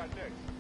got next.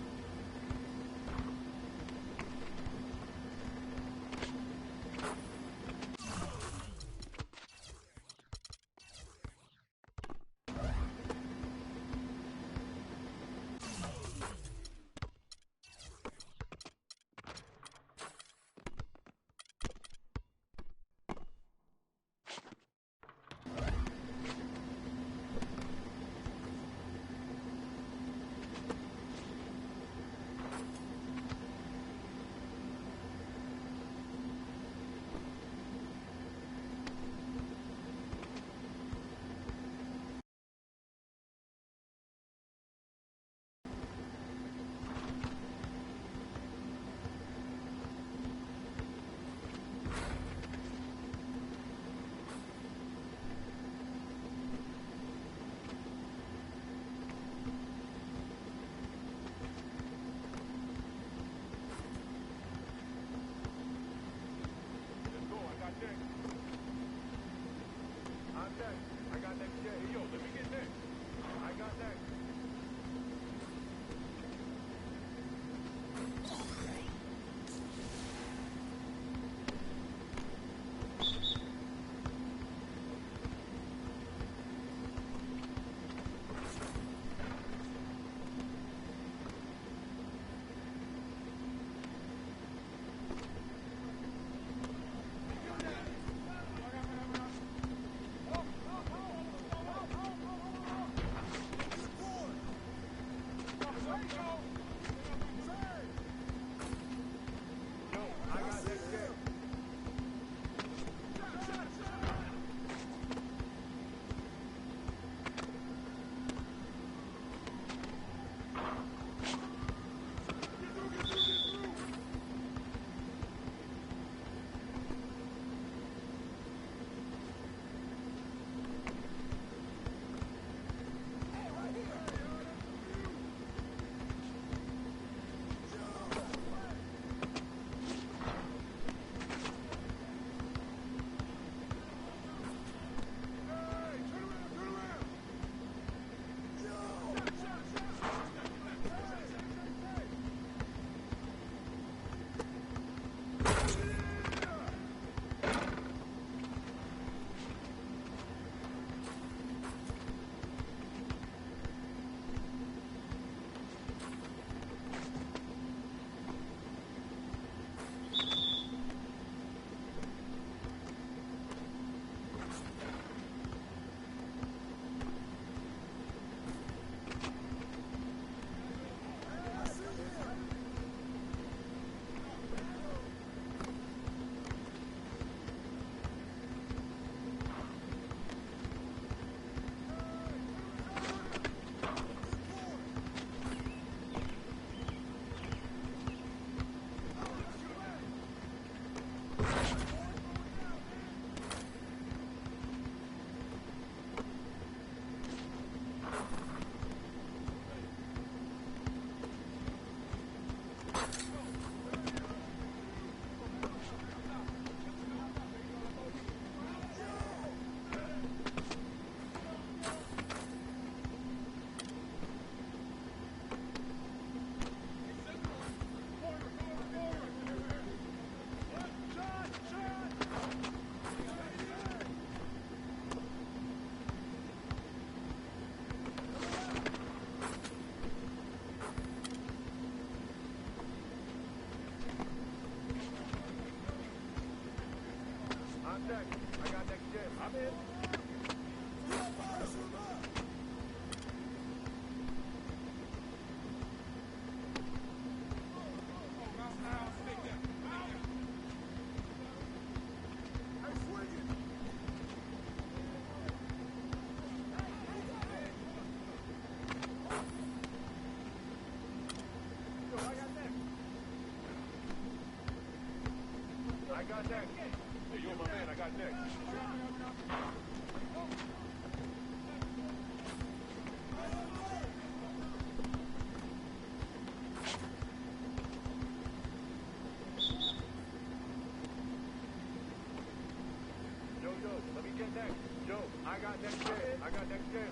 next gen. I got next gen.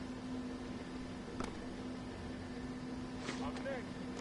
I'm next.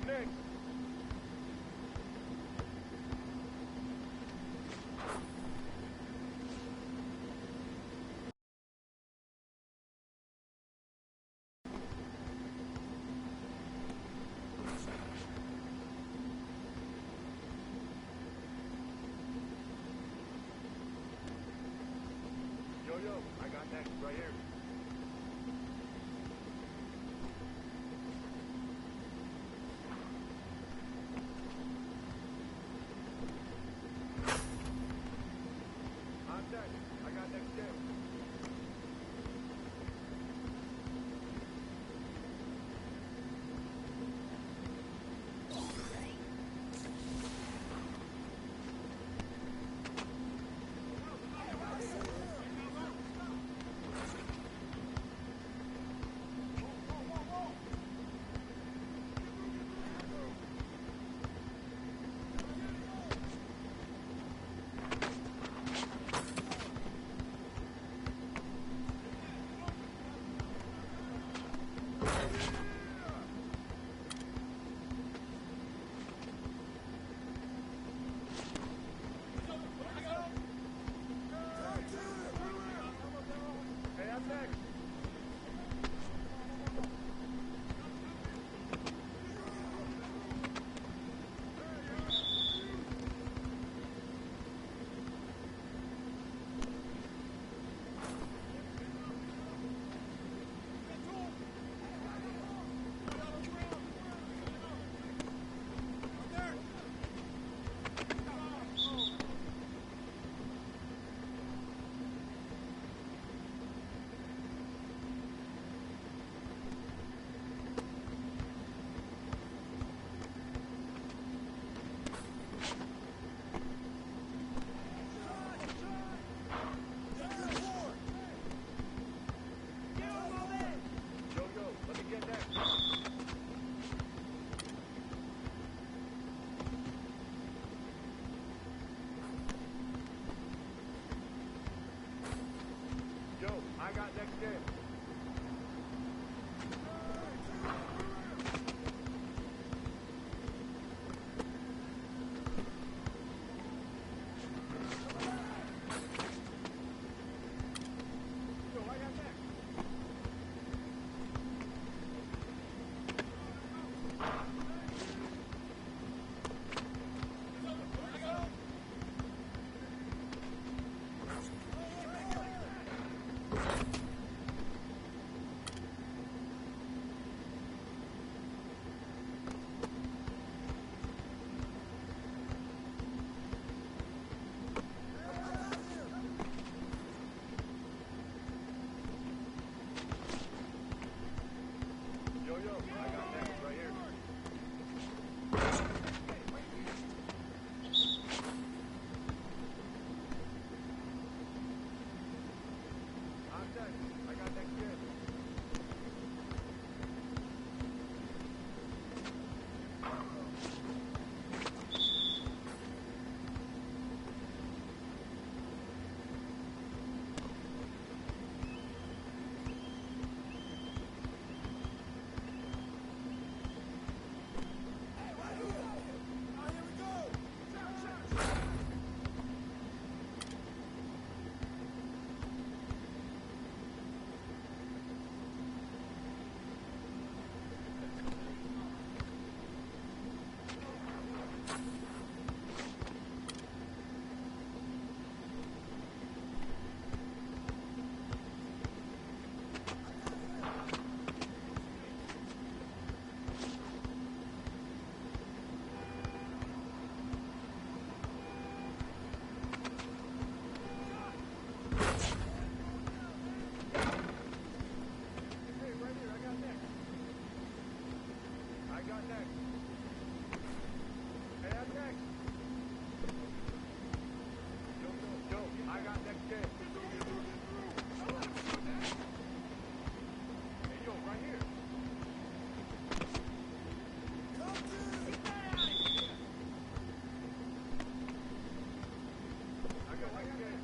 next. Yo, I got next right here. Contact, I got next step. Hey, I'm next. Yo, let me get next. Yo, I got next step. Yo, I got next. Yo, I got next right here. Contact, I got next step. Hey, right here, I got next. I got next. Hey, I'm next. Yo, I got next step. Hey, yo, right here. I got next step.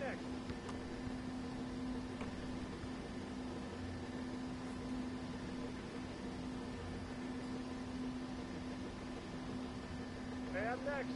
next? Hey, I'm next.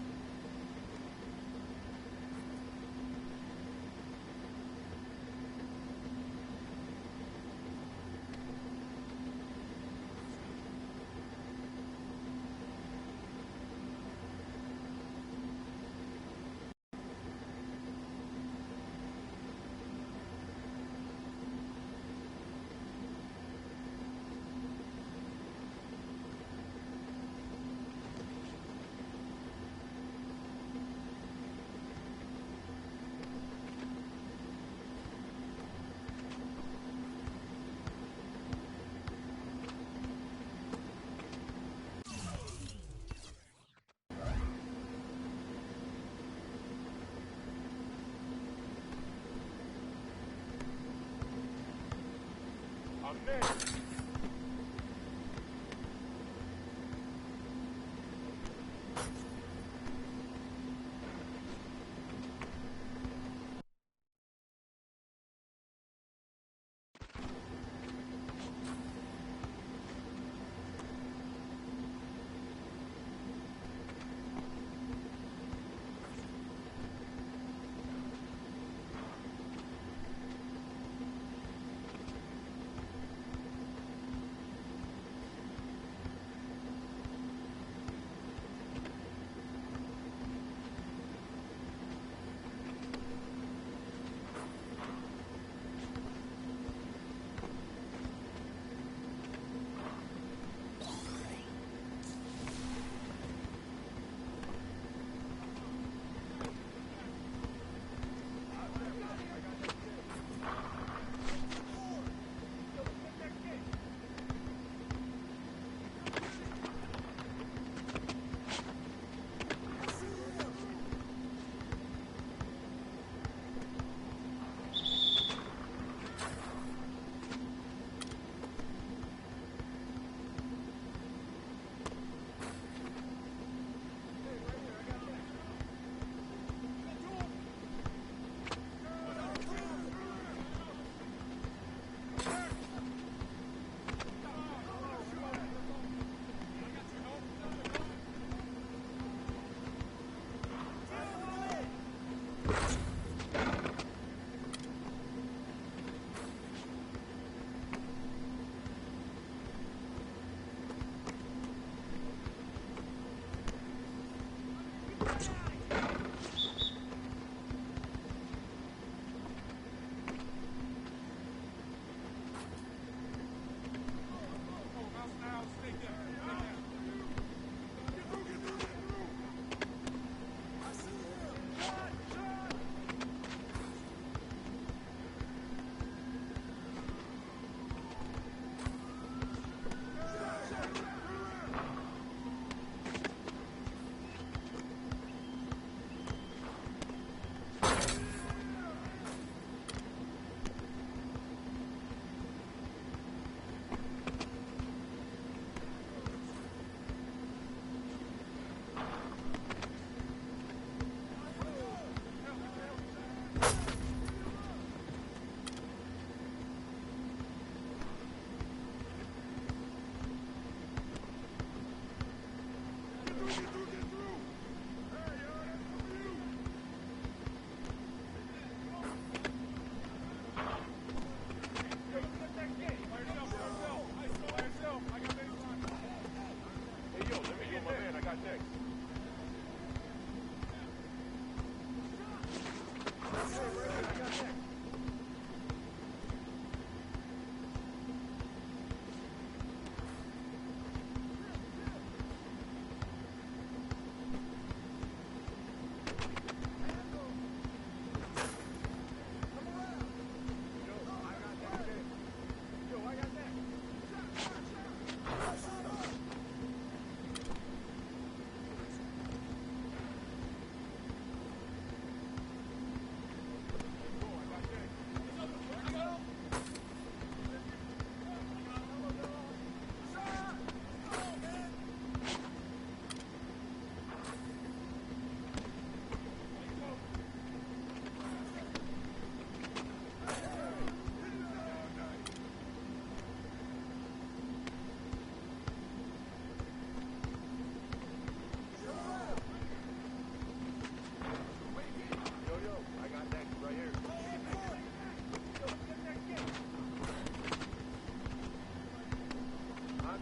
I'm next.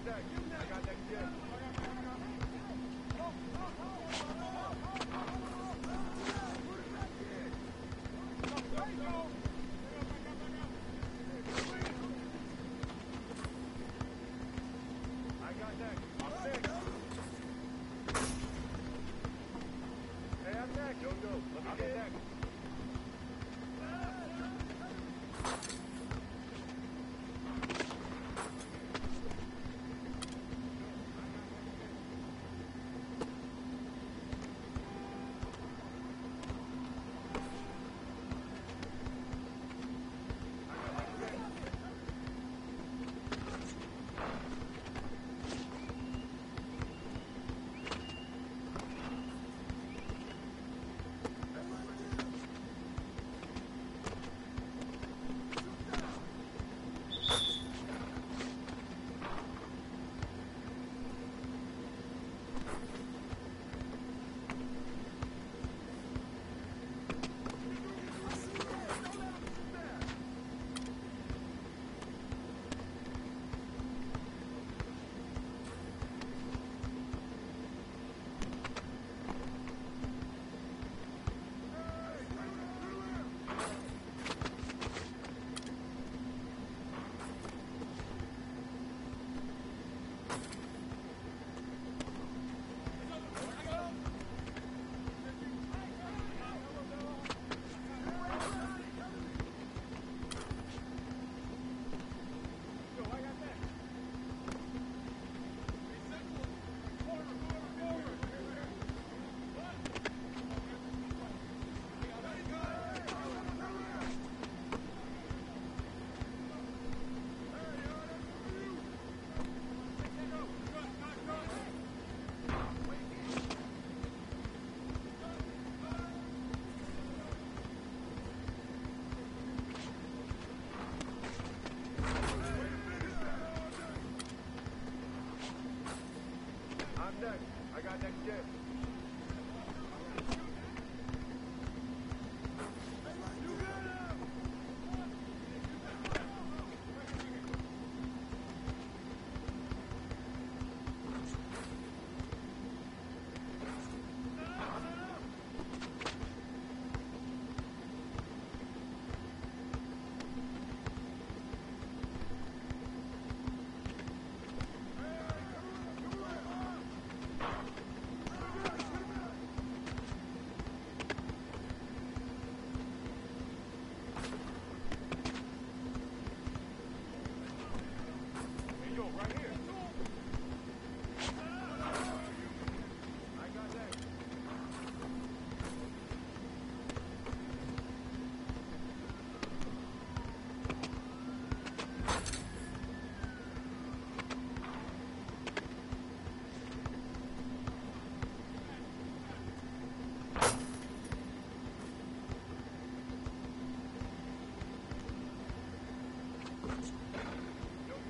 Contact. I got next gen. I got next. I'm next. Hey, I'm next. Yo, let me get next. I'm next. I got next gen. Hey, yo, right here. I got next.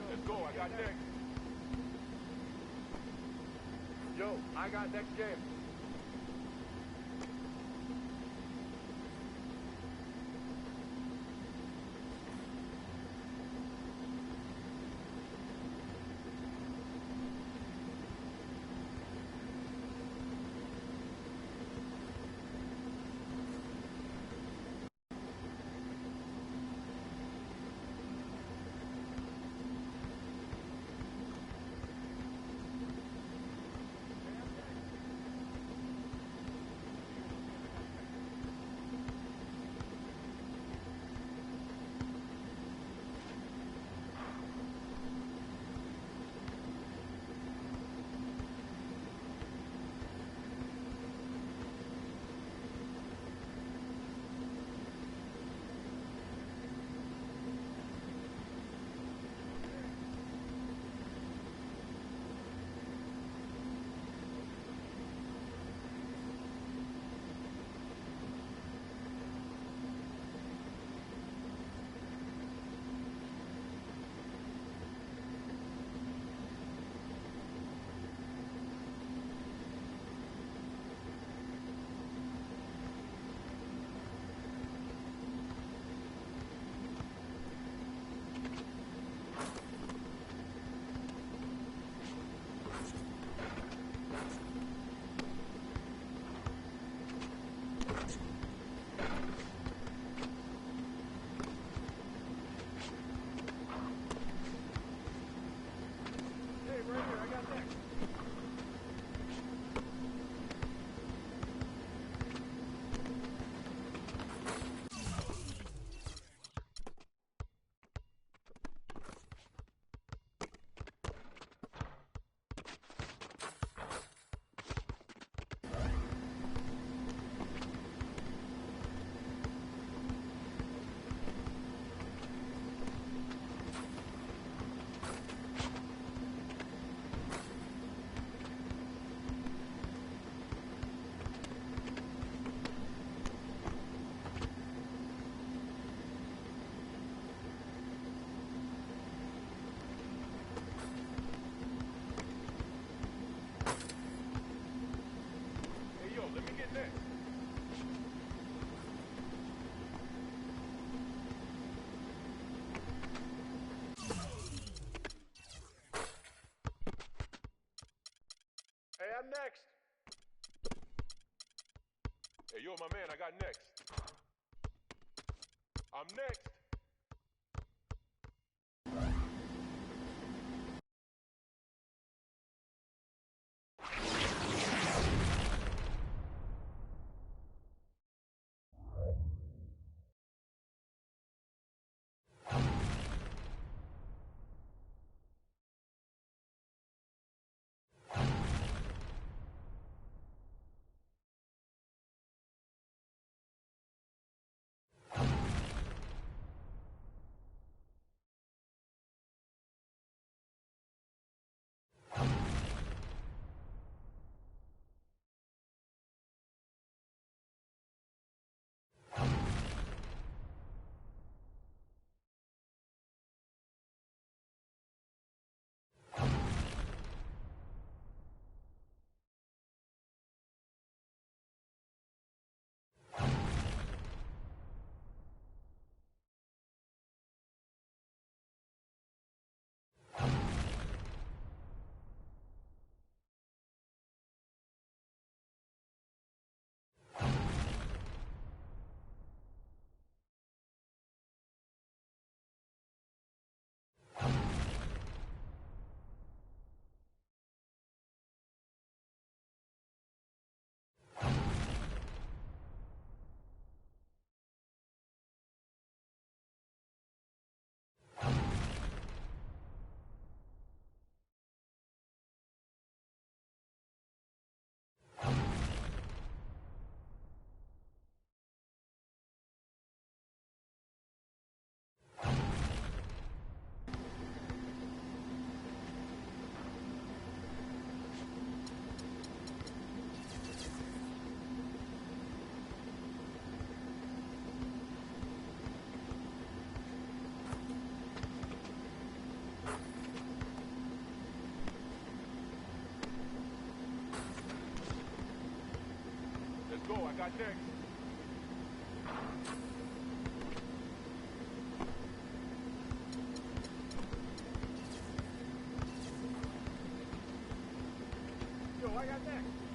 Let's go. I got next. Yo, I got next gen. I'm next. Hey, yo, my man, I got next. I'm next. Let's go, I got next. Yo, I got next.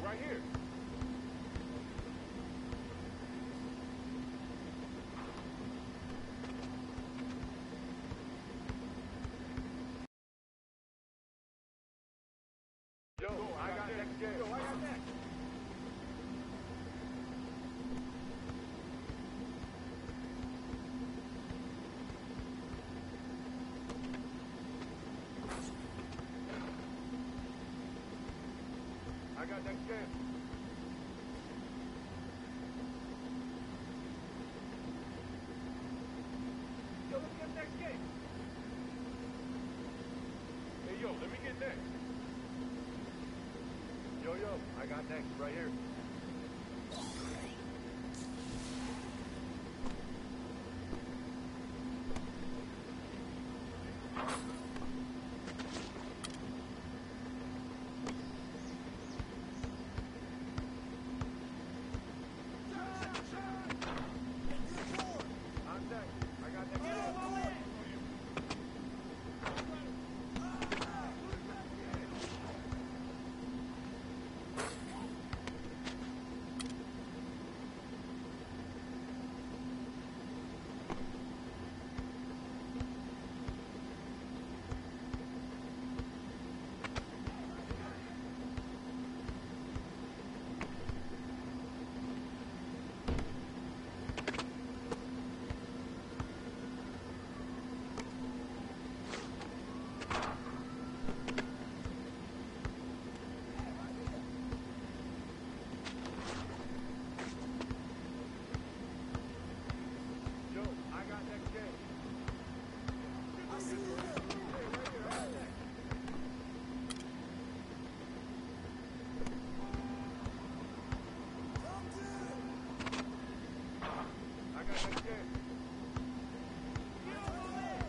right here. Yo, I got next game. Yo, I got next. I got next game. Yo, let's get next game. Hey, yo, let me get next. Yo, I got next right here. I'm next. I got next. Get out of my way! Yo, I got next game. I see you there. Hey, right here, I got next. Come to. I got next game. Get over there.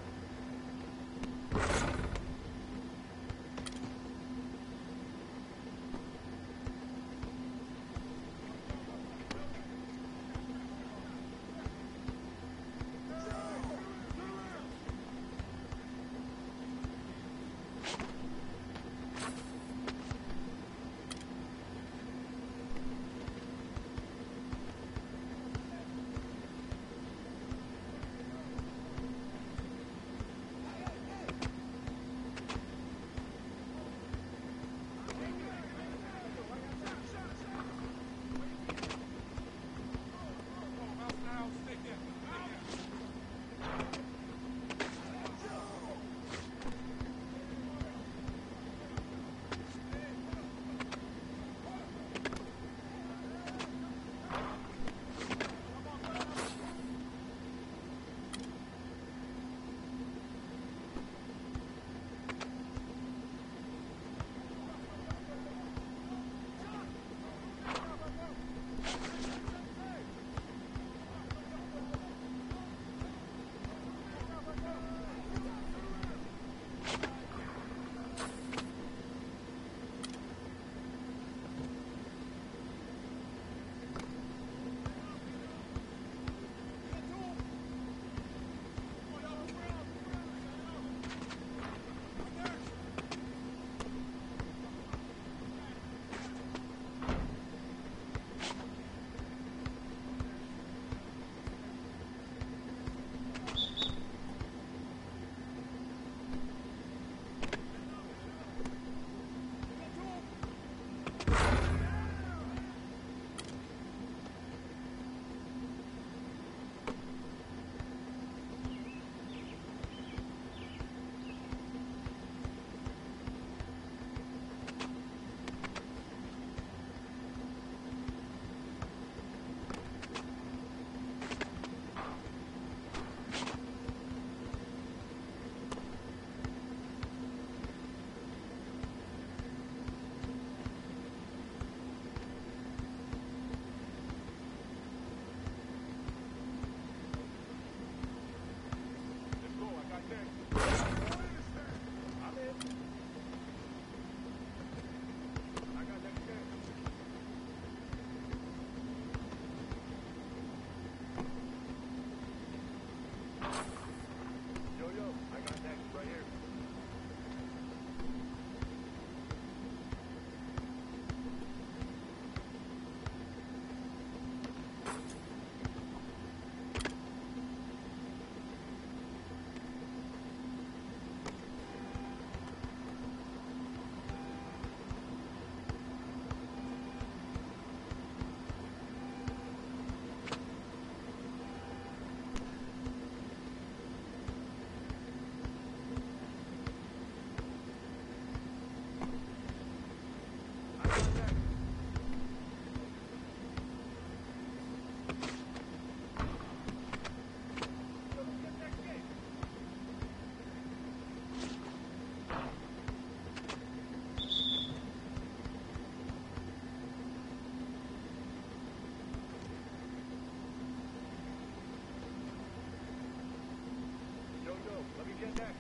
Let me get that.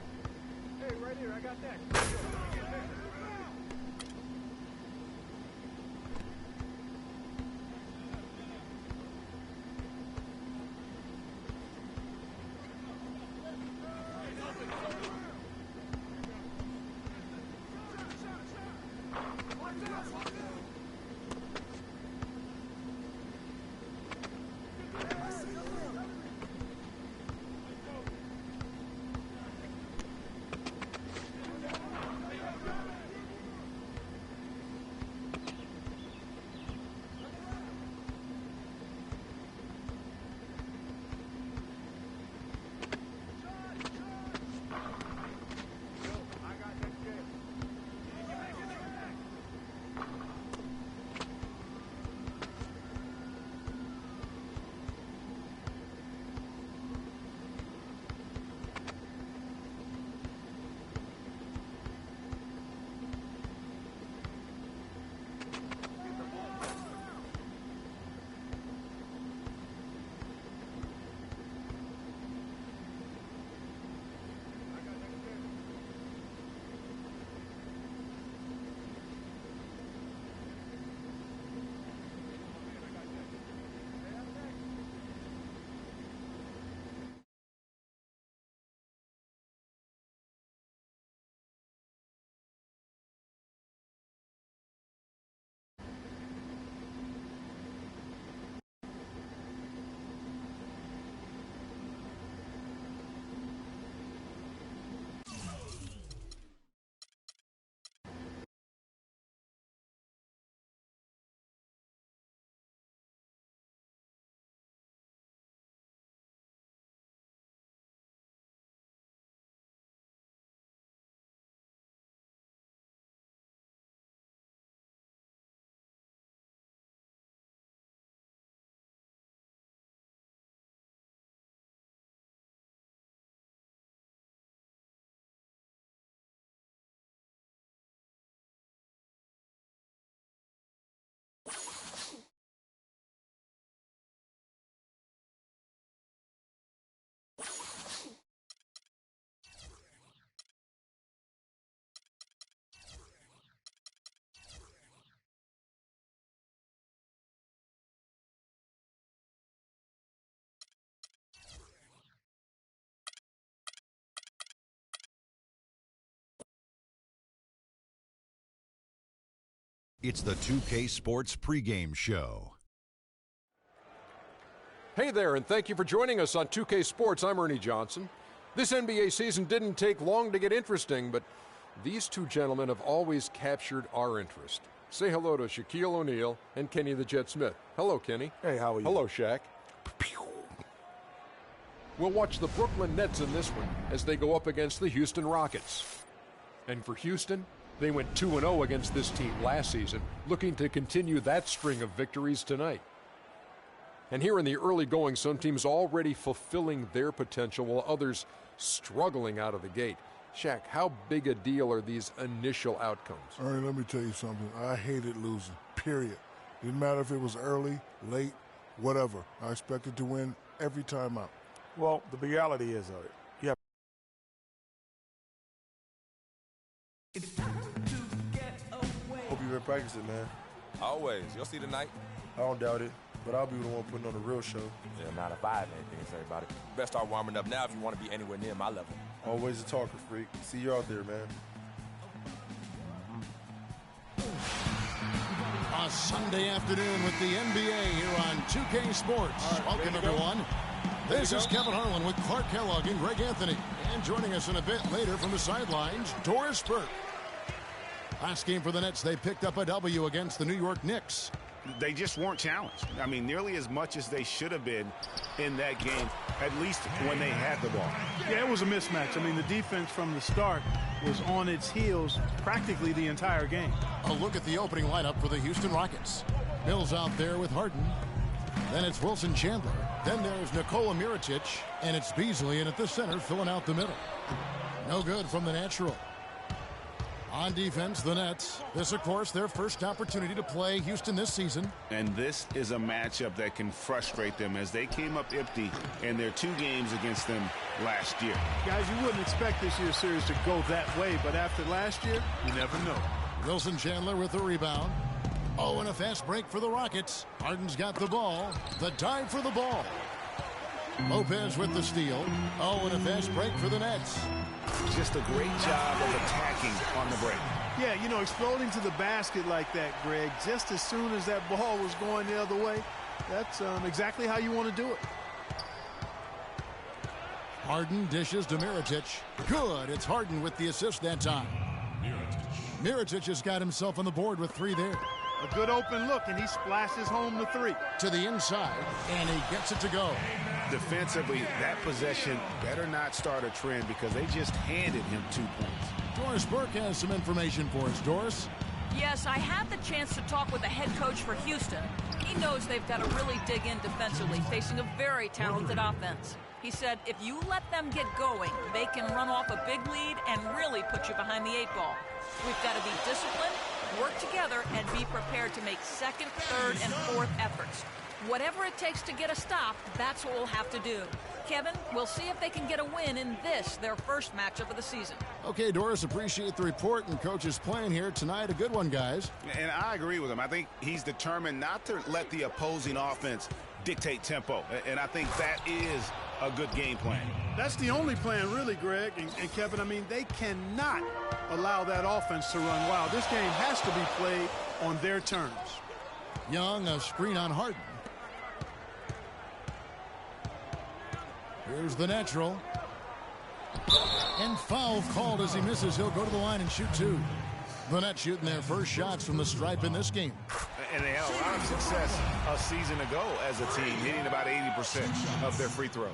Hey, right here, I got that. Let me get that. It's the 2K Sports pregame show. Hey there, and thank you for joining us on 2K Sports. I'm Ernie Johnson. This NBA season didn't take long to get interesting, but these two gentlemen have always captured our interest. Say hello to Shaquille O'Neal and Kenny the Jet Smith. Hello, Kenny. Hey, how are you? Hello, Shaq. We'll watch the Brooklyn Nets in this one as they go up against the Houston Rockets. And for Houston, they went 2-0 against this team last season, looking to continue that string of victories tonight. And here in the early going, some teams already fulfilling their potential while others struggling out of the gate. Shaq, how big a deal are these initial outcomes? Ernie, let me tell you something. I hated losing, period. Didn't matter if it was early, late, whatever. I expected to win every time out. Well, the reality is, you have Hope you've been practicing, man. Always. You'll see tonight. I don't doubt it, but I'll be the one putting on the real show. Yeah, 9 to 5, anything to say about it. Best start warming up now if you want to be anywhere near my level. Always a talker, freak. See you out there, man. A Sunday afternoon with the NBA here on 2K Sports. Welcome, everyone. This is Kevin Harlan with Clark Kellogg and Greg Anthony. And joining us in a bit later from the sidelines, Doris Burke. Last game for the Nets, they picked up a W against the New York Knicks. they just weren't challenged. I mean, nearly as much as they should have been in that game, at least when they had the ball. Yeah, it was a mismatch. I mean, the defense from the start was on its heels practically the entire game. A look at the opening lineup for the Houston Rockets. Mills out there with Harden. Then it's Wilson Chandler. Then there's Nikola Mirotic. And it's Beasley in at the center, filling out the middle. No good from the natural. On defense, the Nets. This, of course, their first opportunity to play Houston this season. And this is a matchup that can frustrate them as they came up empty in their 2 games against them last year. Guys, you wouldn't expect this year's series to go that way, but after last year, you never know. Wilson Chandler with the rebound. Oh, and a fast break for the Rockets. Harden's got the ball. The dive for the ball. Lopez with the steal. Oh, and a fast break for the Nets. Just a great job of attacking on the break. Yeah, you know, exploding to the basket like that, Greg, just as soon as that ball was going the other way, that's exactly how you want to do it. Harden dishes to Mirotic. Good. It's Harden with the assist that time. Mirotic has got himself on the board with 3 there. A good open look, and he splashes home the 3. To the inside, and he gets it to go. Defensively, that possession better not start a trend because they just handed him 2 points. Doris Burke has some information for us. Doris? Yes, I had the chance to talk with the head coach for Houston. He knows they've got to really dig in defensively, facing a very talented offense. He said if you let them get going, they can run off a big lead and really put you behind the 8 ball. We've got to be disciplined, work together, and be prepared to make 2nd, 3rd, and 4th efforts. Whatever it takes to get a stop, that's what we'll have to do. Kevin, we'll see if they can get a win in this, their first matchup of the season. Okay, Doris, appreciate the report and coach's plan here tonight. A good one, guys. And I agree with him. I think he's determined not to let the opposing offense dictate tempo. And I think that is a good game plan. That's the only plan, really, Greg. And Kevin, I mean, they cannot allow that offense to run wild. This game has to be played on their terms. Young, a screen on Harden. Here's the natural. And foul called as he misses. He'll go to the line and shoot 2. The Nets shooting their first shots from the stripe in this game. And they had a lot of success a season ago as a team, hitting about 80% of their free throws.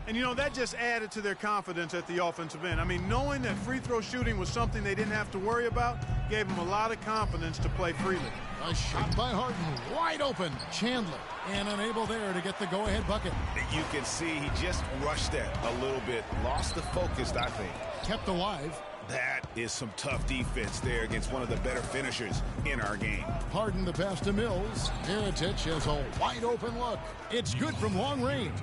And, you know, that just added to their confidence at the offensive end. I mean, knowing that free throw shooting was something they didn't have to worry about gave them a lot of confidence to play freely. A shot by Harden, wide open. Chandler, and unable there to get the go-ahead bucket. You can see he just rushed that a little bit, lost the focus, I think. Kept alive. That is some tough defense there against one of the better finishers in our game. Harden the pass to Mills. Mirotic has a wide open look. It's good from long range.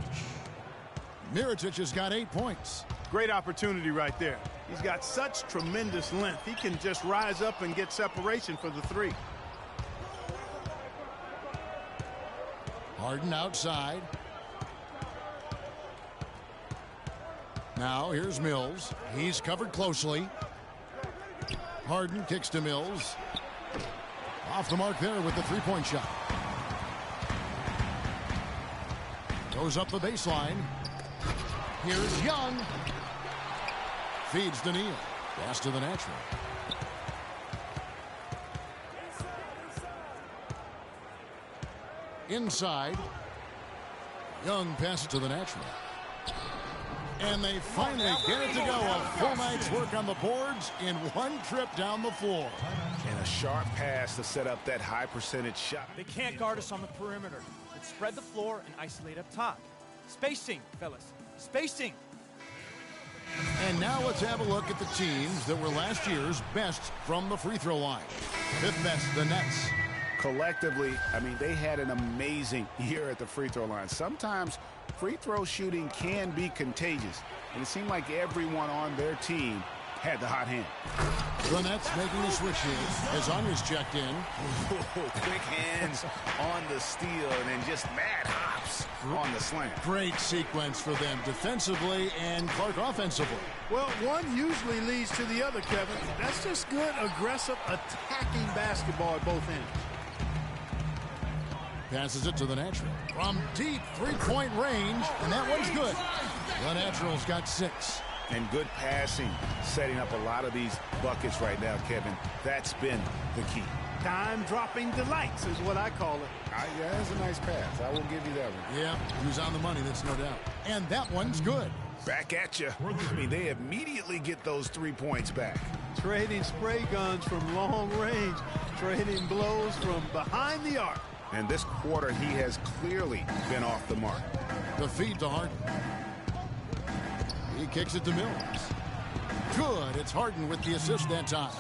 Mirotic has got 8 points. Great opportunity right there. He's got such tremendous length. He can just rise up and get separation for the 3. Harden outside. Now here's Mills. He's covered closely. Harden kicks to Mills. Off the mark there with the 3-point shot. Goes up the baseline. Here's Young. Feeds to Neal. Pass to the natural. Inside. Young passes to the natural. And they finally get it to go. A full night's work on the boards in one trip down the floor. And a sharp pass to set up that high percentage shot. They can't guard us on the perimeter. Let's spread the floor and isolate up top. Spacing, fellas. Spacing. And now let's have a look at the teams that were last year's best from the free throw line. 5th best, the Nets. Collectively, I mean, they had an amazing year at the free throw line. Sometimes free throw shooting can be contagious, and it seemed like everyone on their team had the hot hand. The Nets making a switch here as Anya's checked in. Quick hands on the steal and then just mad hops on the slam. Great sequence for them defensively and Clark offensively. Well, one usually leads to the other, Kevin. That's just good, aggressive, attacking basketball at both ends. Passes it to the natural. From deep 3-point range, and that one's good. The natural's got 6. And good passing, setting up a lot of these buckets right now, Kevin. That's been the key. Dime-dropping delights is what I call it. Yeah, that's a nice pass. I will give you that one. Yeah, he was on the money, that's no doubt. And that one's good. Back at you. I mean, they immediately get those 3 points back. Trading spray guns from long range, trading blows from behind the arc. And this quarter, he has clearly been off the mark. The feed to Harden. He kicks it to Mills. Good. It's Harden with the assist that time.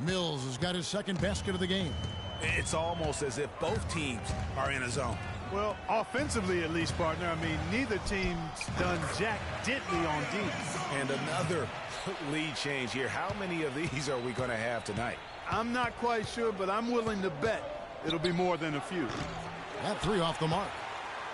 Mills has got his second basket of the game. It's almost as if both teams are in a zone. Well, offensively at least, partner. I mean, neither team's done jack diddly on D. And another lead change here. How many of these are we going to have tonight? I'm not quite sure, but I'm willing to bet it'll be more than a few. That 3 off the mark.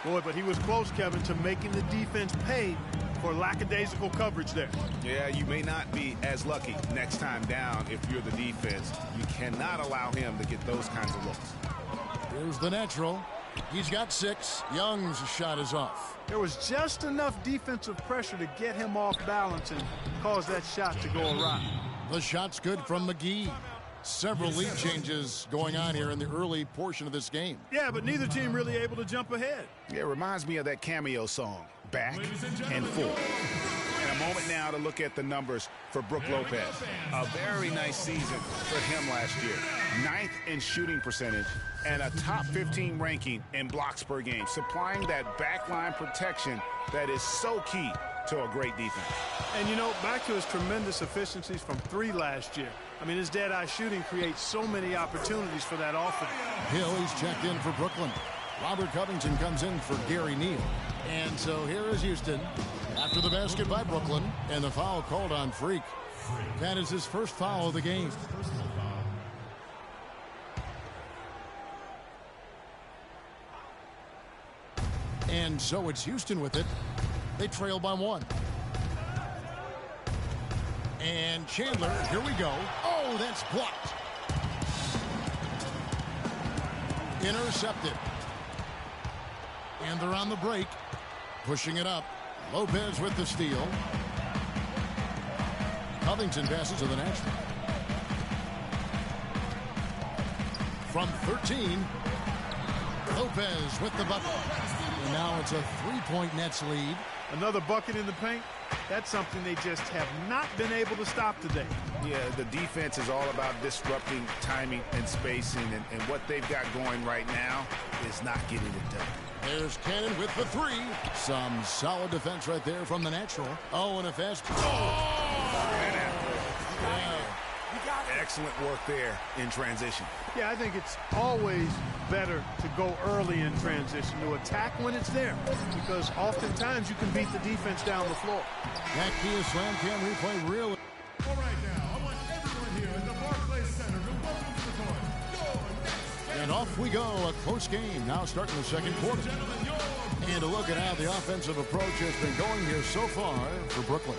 Boy, but he was close, Kevin, to making the defense pay for lackadaisical coverage there. Yeah, you may not be as lucky next time down if you're the defense. You cannot allow him to get those kinds of looks. Here's the natural. He's got 6. Young's shot is off. There was just enough defensive pressure to get him off balance and cause that shot to go awry. The shot's good from McGee. Several lead changes going on here in the early portion of this game. Yeah, but neither team really able to jump ahead. Yeah, it reminds me of that Cameo song, Back and Forth. And a moment now to look at the numbers for Brook Lopez. A very nice season for him last year. 9th in shooting percentage and a top 15 ranking in blocks per game, supplying that backline protection that is so key to a great defense. And, you know, back to his tremendous efficiencies from 3 last year. I mean, his dead-eye shooting creates so many opportunities for that offense. Hill, he's checked in for Brooklyn. Robert Covington comes in for Gary Neal. And so here is Houston after the basket by Brooklyn and the foul called on Freak. That is his first foul of the game. And so it's Houston with it. They trail by 1. And Chandler, here we go. Oh, that's blocked. Intercepted. And they're on the break. Pushing it up. Lopez with the steal. Covington passes to the natural. From 13. Lopez with the bucket. And now it's a 3-point Nets lead. Another bucket in the paint. That's something they just have not been able to stop today. Yeah, the defense is all about disrupting timing and spacing, and what they've got going right now is not getting it done. There's Cannon with the 3. Some solid defense right there from the natural. Oh, and a fast. Excellent work there in transition. Yeah, I think it's always better to go early in transition, to attack when it's there, because oftentimes you can beat the defense down the floor. That Kia Slam Cam replay really. All right, now, I want everyone here in the Barclays Center to welcome to the court. And off we go. A close game now starting the second quarter. And a look at how the offensive approach has been going here so far for Brooklyn.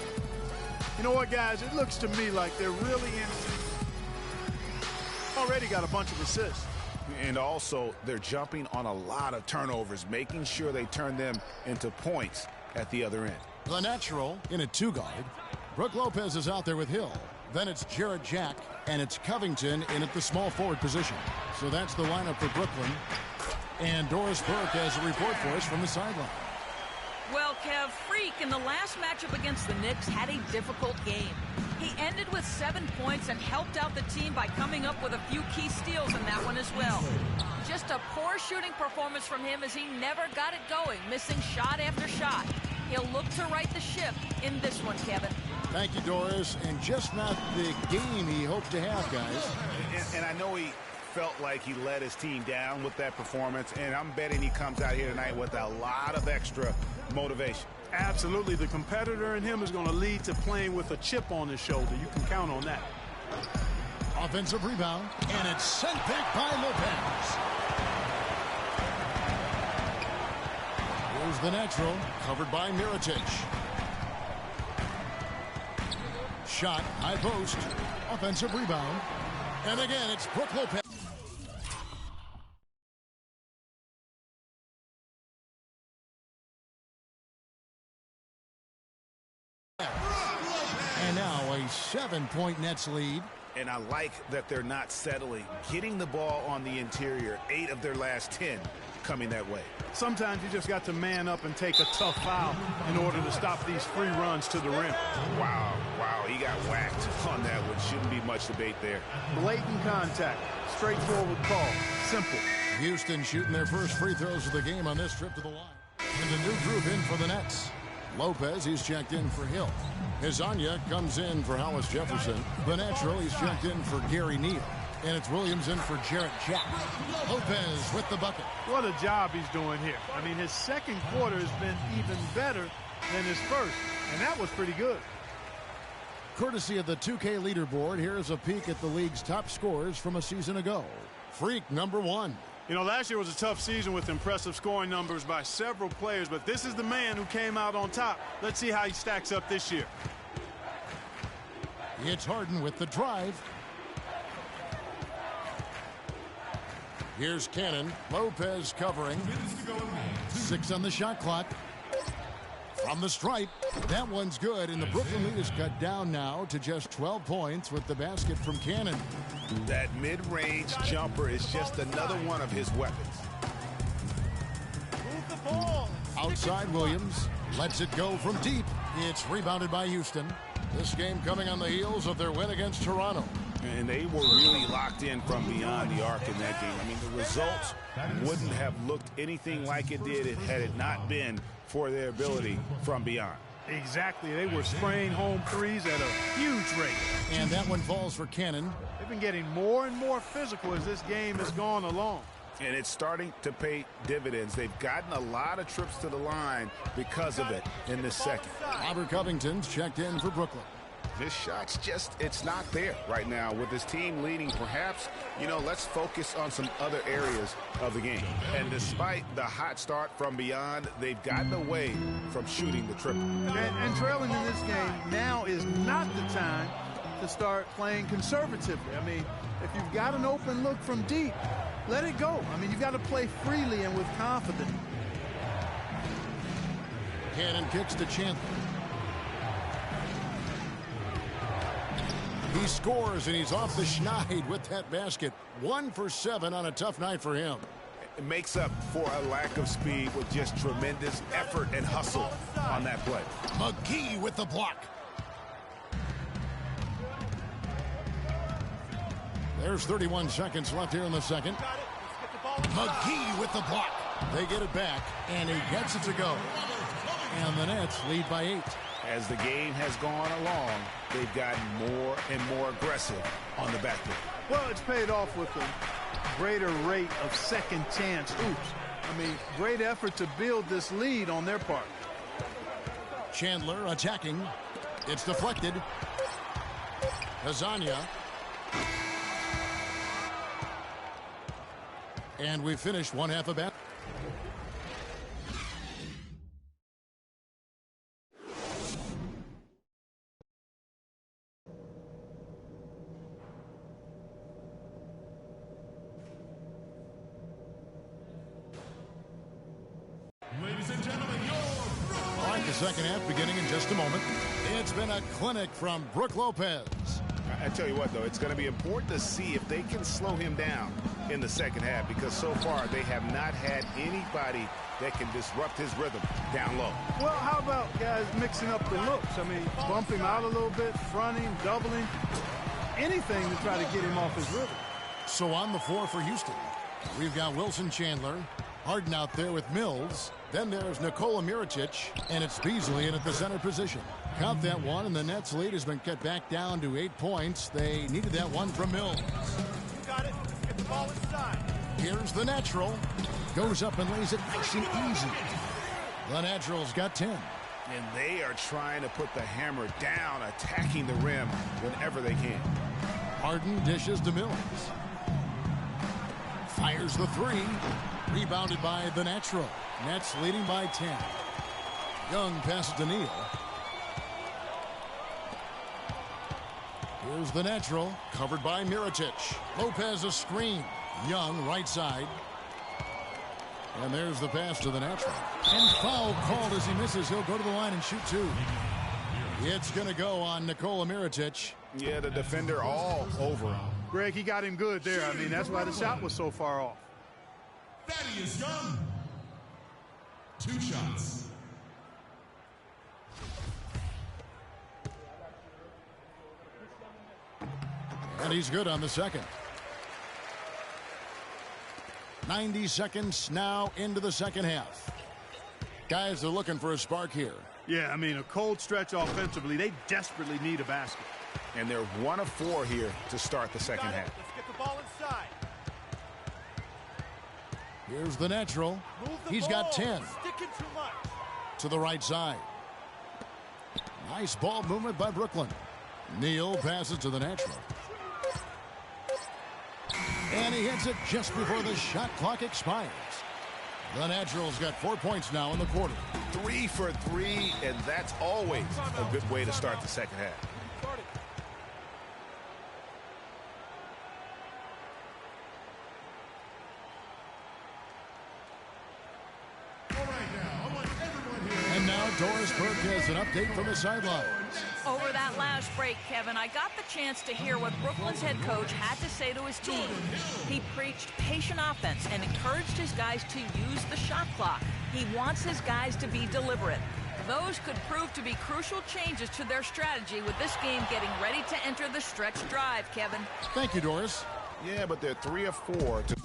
You know what, guys? It looks to me like they're really already got a bunch of assists. And also, they're jumping on a lot of turnovers, making sure they turn them into points at the other end. The natural in a 2-guard. Brook Lopez is out there with Hill. Then it's Jarrett Jack, and it's Covington in at the small forward position. So that's the lineup for Brooklyn. And Doris Burke has a report for us from the sideline. Well, Kev, Freak in the last matchup against the Knicks had a difficult game. He ended with 7 points and helped out the team by coming up with a few key steals in that one as well. Just a poor shooting performance from him as he never got it going, missing shot after shot. He'll look to right the ship in this one, Kevin. Thank you, Doris. And just not the game he hoped to have, guys. And I know he felt like he let his team down with that performance, and I'm betting he comes out here tonight with a lot of extra motivation. Absolutely. The competitor in him is going to lead to playing with a chip on his shoulder. You can count on that. Offensive rebound, and it's sent back by Lopez. Here's the natural, covered by Mirotic. Shot, high post, offensive rebound. And again, it's Brook Lopez. And now a 7-point Nets lead. And I like that they're not settling. Getting the ball on the interior, 8 of their last 10 coming that way. Sometimes you just got to man up and take a tough foul in order to stop these free runs to the rim. Wow, he got whacked on that one. Shouldn't be much debate there. Blatant contact. Straightforward call. Simple. Houston shooting their first free throws of the game on this trip to the line. And a new group in for the Nets. Lopez, he's checked in for Hill. Hezonja comes in for Hollis Jefferson. The natural, he's checked in for Gary Neal. And it's Williams in for Jarrett Jack. Lopez with the bucket. What a job he's doing here. I mean, his second quarter has been even better than his first. And that was pretty good. Courtesy of the 2K leaderboard, here's a peek at the league's top scorers from a season ago. Freak number 1. You know, last year was a tough season with impressive scoring numbers by several players, but this is the man who came out on top. Let's see how he stacks up this year. It's Harden with the drive. Here's Cannon. Lopez covering. 6 on the shot clock. From the stripe. That one's good, and the Brooklyn lead is cut down now to just 12 points with the basket from Cannon. That mid-range jumper is just another one of his weapons. Move the ball. Outside Williams. Lets it go from deep. It's rebounded by Houston. This game coming on the heels of their win against Toronto. And they were really locked in from beyond the arc in that game. I mean, the results wouldn't have looked anything like it did had it not been for their ability from beyond. Exactly. They were spraying home threes at a huge rate. And that one falls for Cannon. They've been getting more and more physical as this game has gone along. And it's starting to pay dividends. They've gotten a lot of trips to the line because of it in this second. Robert Covington's checked in for Brooklyn. His shot's just, it's not there right now. With his team leading, perhaps, you know, let's focus on some other areas of the game. And despite the hot start from beyond, they've gotten away from shooting the triple. And trailing in this game, now is not the time to start playing conservatively. I mean, if you've got an open look from deep, let it go. I mean, you've got to play freely and with confidence. Cannon kicks to Chandler. He scores, and he's off the schneid with that basket. 1 for 7 on a tough night for him. It makes up for a lack of speed with just tremendous effort and hustle on that play. McGee with the block. There's 31 seconds left here in the second. McGee with the block. They get it back, and he gets it to go. And the Nets lead by 8. As the game has gone along, they've gotten more and more aggressive on the backboard. Well, it's paid off with a greater rate of second chance oops. I mean, great effort to build this lead on their part. Chandler attacking. It's deflected. Hezonja. And we finished one half of that. Ladies and gentlemen, All right, the second half beginning in just a moment. It's been a clinic from Brook Lopez. I tell you what, though, it's going to be important to see if they can slow him down in the second half, because so far they have not had anybody that can disrupt his rhythm down low. Well, how about guys mixing up the looks? I mean, bump him out a little bit, fronting, doubling, anything to try to get him off his rhythm. So on the floor for Houston, we've got Wilson Chandler, Harden out there with Mills. Then there's Nikola Mirotic, and it's Beasley in at the center position. Count that one, and the Nets' lead has been cut back down to 8 points. They needed that one from Mills. You got it. Let's get the ball inside. Here's the natural. Goes up and lays it nice and easy. The natural's got 10. And they are trying to put the hammer down, attacking the rim whenever they can. Harden dishes to Mills. Fires the three. Rebounded by the natural. Nets leading by 10. Young passes to Neal. Here's the natural. Covered by Mirotic. Lopez a screen. Young right side. And there's the pass to the natural. And foul called as he misses. He'll go to the line and shoot 2. It's going to go on Nikola Mirotic. Yeah, the defender all over him. Greg, he got him good there. I mean, that's why the shot was so far off. Thaddeus Young. 2 shots. And he's good on the second. 90 seconds now into the second half. Guys are looking for a spark here. Yeah, I mean, a cold stretch offensively. They desperately need a basket. And they're 1 of 4 here to start the second half. Let's get the ball inside. Here's the natural. He's ball. got 10. Sticking too much. To the right side. Nice ball movement by Brooklyn. Neal passes to the natural. And he hits it just before the shot clock expires. The Natural's got 4 points now in the quarter. 3 for 3, and that's always a good way to start the second half. And now Doris Burke has an update from the sidelines. Over that last break, Kevin, I got the chance to hear what Brooklyn's head coach had to say to his team. He preached patient offense and encouraged his guys to use the shot clock. He wants his guys to be deliberate. Those could prove to be crucial changes to their strategy with this game getting ready to enter the stretch drive, Kevin. Thank you, Doris. Yeah, but they're 3 of 4 to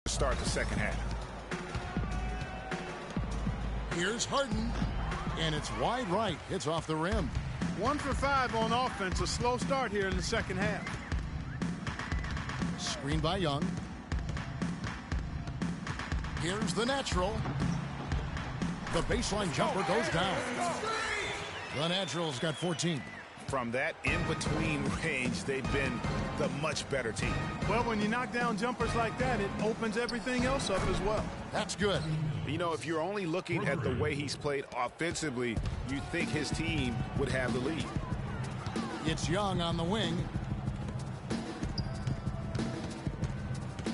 start the second half. Here's Harden, and it's wide right. It's off the rim. 1 for 5 on offense. A slow start here in the second half. Screen by Young. Here's the natural. The baseline jumper goes down. The Natural's got 14. From that in-between range, they've been the much better team. Well, when you knock down jumpers like that, it opens everything else up as well. That's good. You know, if you're only looking at the way he's played offensively, you think his team would have the lead. It's Young on the wing.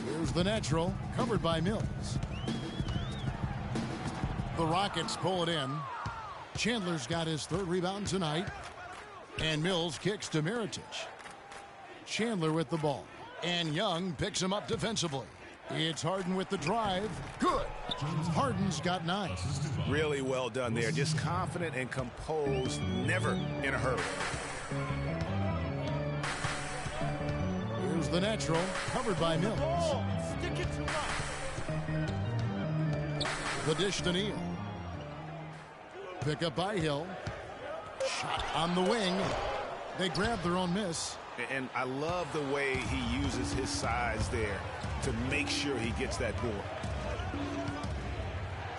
Here's the natural, covered by Mills. The Rockets pull it in. Chandler's got his 3rd rebound tonight. And Mills kicks to Mirotic. Chandler with the ball. And Young picks him up defensively. It's Harden with the drive. Good. Harden's got 9. Really well done there. Just confident and composed, never in a hurry. Here's the natural, covered by Mills. Sticking too much. The dish to Neal. Pick up by Hill. Shot on the wing. They grab their own miss. And I love the way he uses his size there to make sure he gets that board.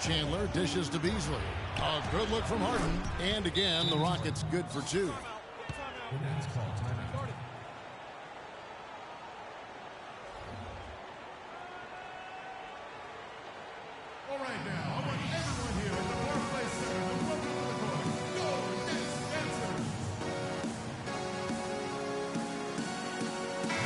Chandler dishes to Beasley. A good look from Harden. And again, the Rockets good for 2. All right, now, I want everyone here at the Barclays Center to welcome to the court, Golden Answers.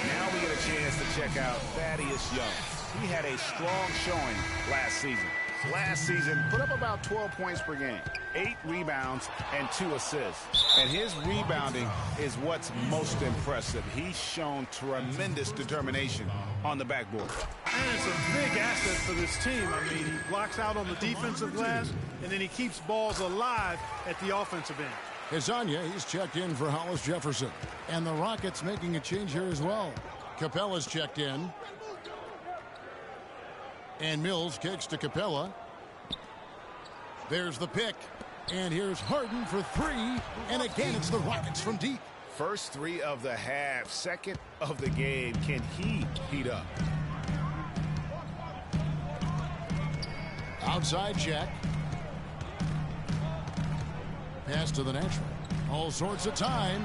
Now we get a chance to check out Thaddeus Young. He had a strong showing last season. Last season, put up about 12 points per game, 8 rebounds, and 2 assists. And his rebounding is what's most impressive. He's shown tremendous determination on the backboard. And it's a big asset for this team. I mean, he blocks out on the defensive glass, and then he keeps balls alive at the offensive end. Hezonja, he's checked in for Hollis Jefferson. And the Rockets making a change here as well. Capella's checked in. And Mills kicks to Capella. There's the pick. And here's Harden for 3. And again, it's the Rockets from deep. First 3 of the half, second of the game. Can he heat up? Outside check. Pass to the natural. All sorts of time.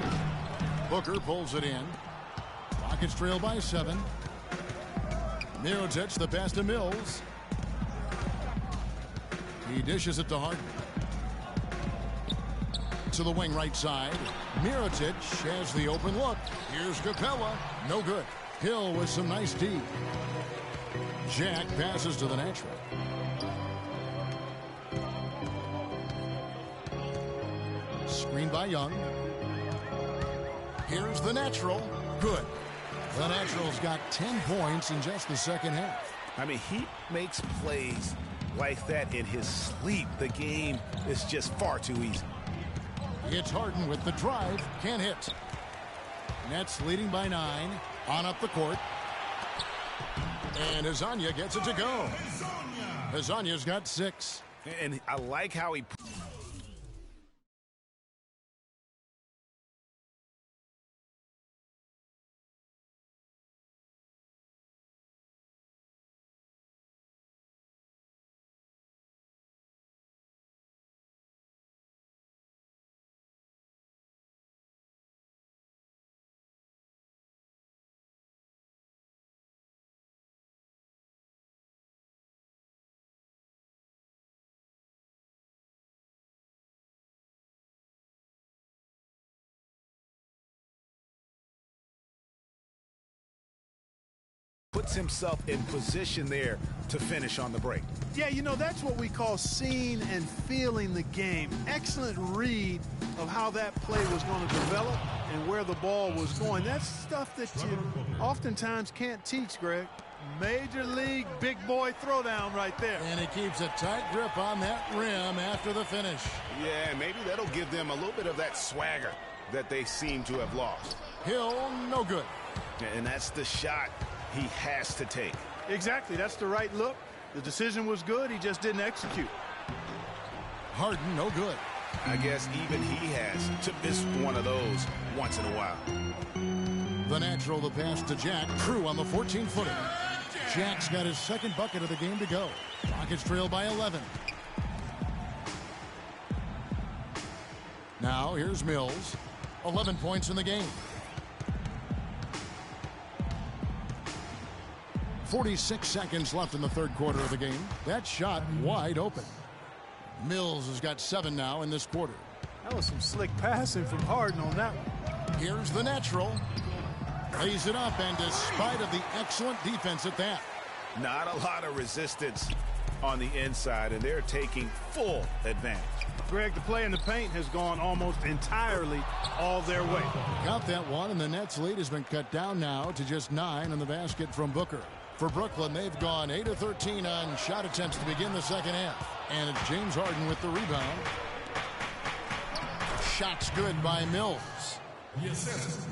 Booker pulls it in. Rockets trail by 7. Mirotic, the pass to Mills. He dishes it to Harden. To the wing right side. Mirotic has the open look. Here's Capella. No good. Hill with some nice D. Jack passes to the natural. Screen by Young. Here's the natural. Good. The natural's got 10 points in just the second half. I mean, he makes plays like that in his sleep. The game is just far too easy. It's Harden with the drive. Can't hit. Nets leading by 9. On up the court. And Hezonja gets it to go. Hezonja's got 6. And I like how he... puts himself in position there to finish on the break. Yeah, you know, that's what we call seeing and feeling the game. Excellent read of how that play was going to develop and where the ball was going. That's stuff that you oftentimes can't teach, Greg. Major league big boy throwdown right there. And he keeps a tight grip on that rim after the finish. Yeah, maybe that'll give them a little bit of that swagger that they seem to have lost. Hill, no good. And that's the shot he has to take. Exactly. That's the right look. The decision was good. He just didn't execute. Harden, no good. I guess even he has to miss one of those once in a while. The natural, the pass to Jack. Crew on the 14-footer. Jack's got his second bucket of the game to go. Rockets trail by 11. Now here's Mills. 11 points in the game. 46 seconds left in the third quarter of the game. That shot wide open. Mills has got 7 now in this quarter. That was some slick passing from Harden on that one. Here's the natural. Lays it up, and despite of the excellent defense at that. Not a lot of resistance on the inside, and they're taking full advantage. Greg, the play in the paint has gone almost entirely all their way. Got that one, and the Nets lead has been cut down now to just 9 on the basket from Booker. For Brooklyn, they've gone 8 of 13 on shot attempts to begin the second half. And it's James Harden with the rebound. Shot's good by Mills.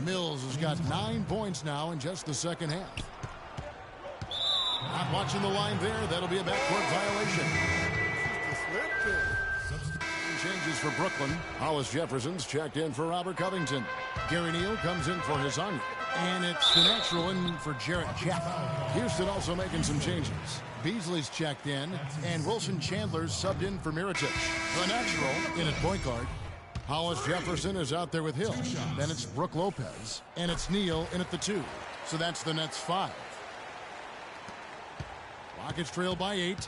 Mills has got 9 points now in just the second half. Not watching the line there. That'll be a backcourt violation. Changes for Brooklyn. Hollis Jefferson's checked in for Robert Covington. Gary Neal comes in for Hezonja. And it's the natural in for Jarrett Jack. Houston also making some changes. Beasley's checked in, and Wilson Chandler's subbed in for Mirotic. The natural in at point guard. Hollis Jefferson is out there with Hill. Then it's Brook Lopez, and it's Neal in at the 2. So that's the Nets 5. Rockets trail by 8.